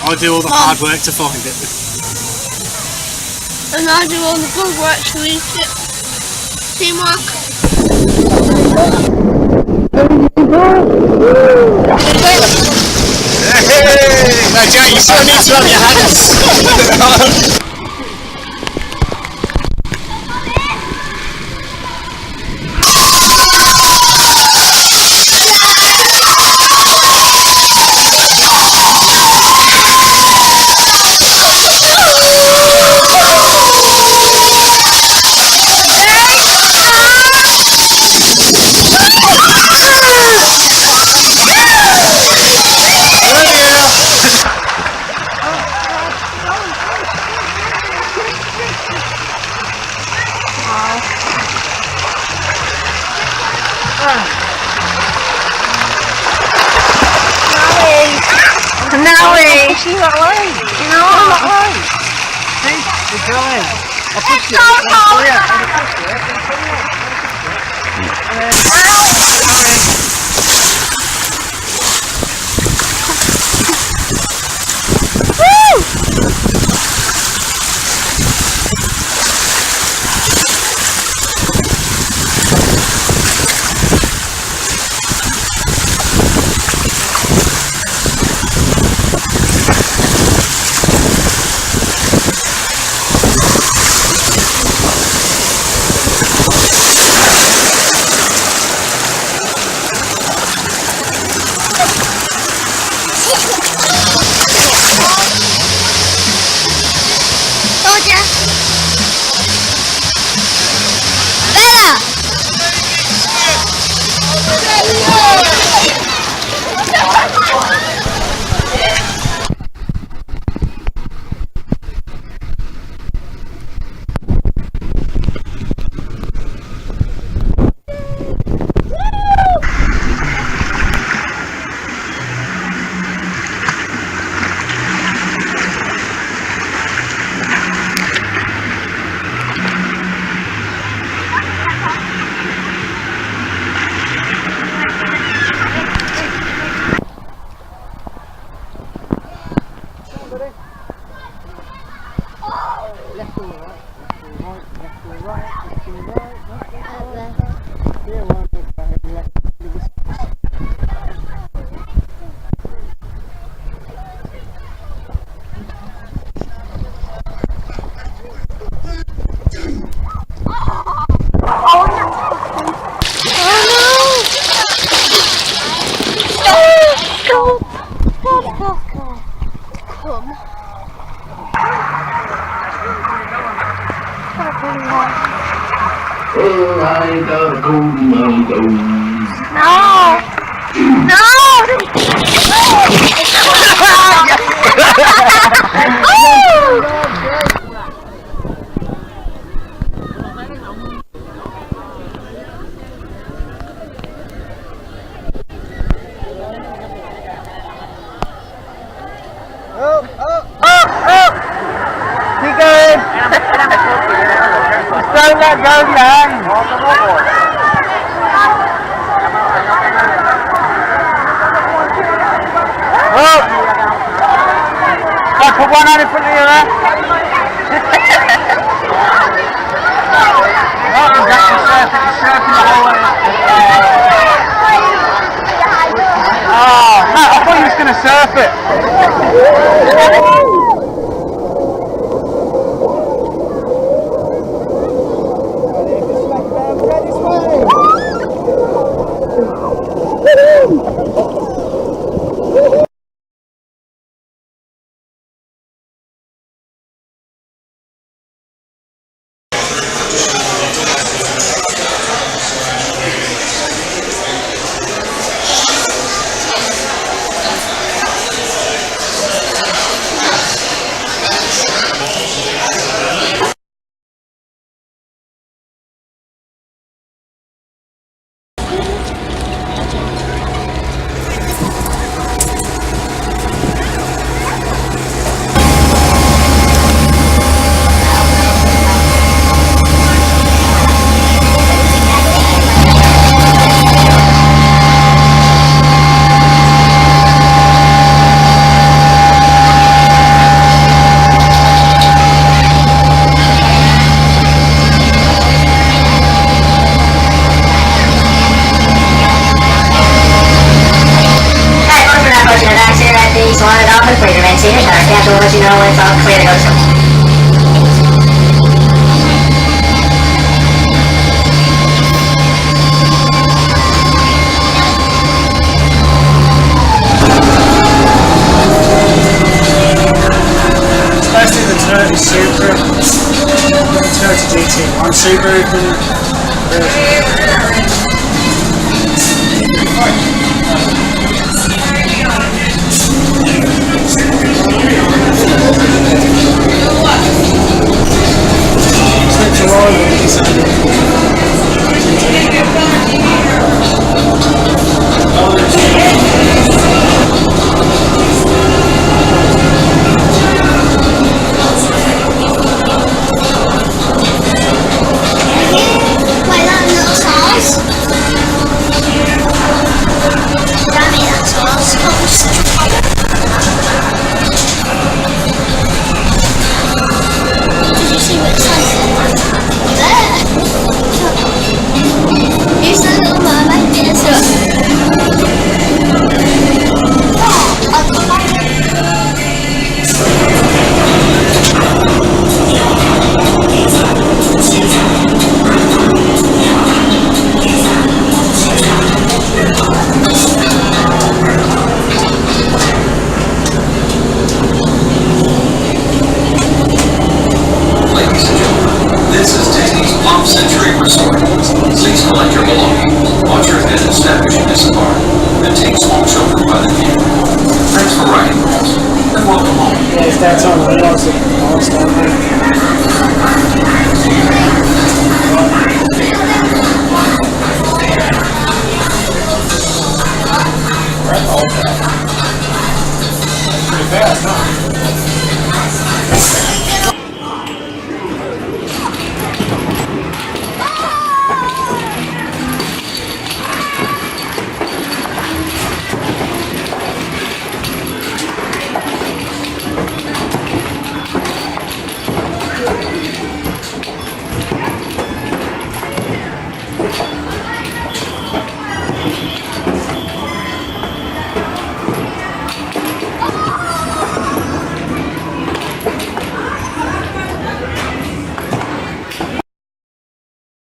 I do all the hard work to find it. And I do all the good work to eat it. Teamwork. Hey! No, Jay, you still need to rub your hands. She's not right. She's not right. See? She's going. I'll push you. Oh, yeah. Oh, I got a golden nose. No! Keep going. Don't let go, man. Oh! I put one hand in front of the other. Oh, he's actually surfing. He's surfing the whole way. Oh, no, I thought he was going to surf it. let you know if I'll clear the ocean. Especially the turret is super. The turret's a GT1 super open. Switch your oil and Wait, that little sauce? Damn it, that sauce comes. Did you see what it says? There. Here's the little mermaid. Here's the... Oh, I'll come back. Ladies and gentlemen, this is Disney's Palm Century Resort. Please collect your belongings, watch your head establish in this car, and take small children by the hand. Thanks for riding with us, and welcome home. Yeah, his dad's on the wheels.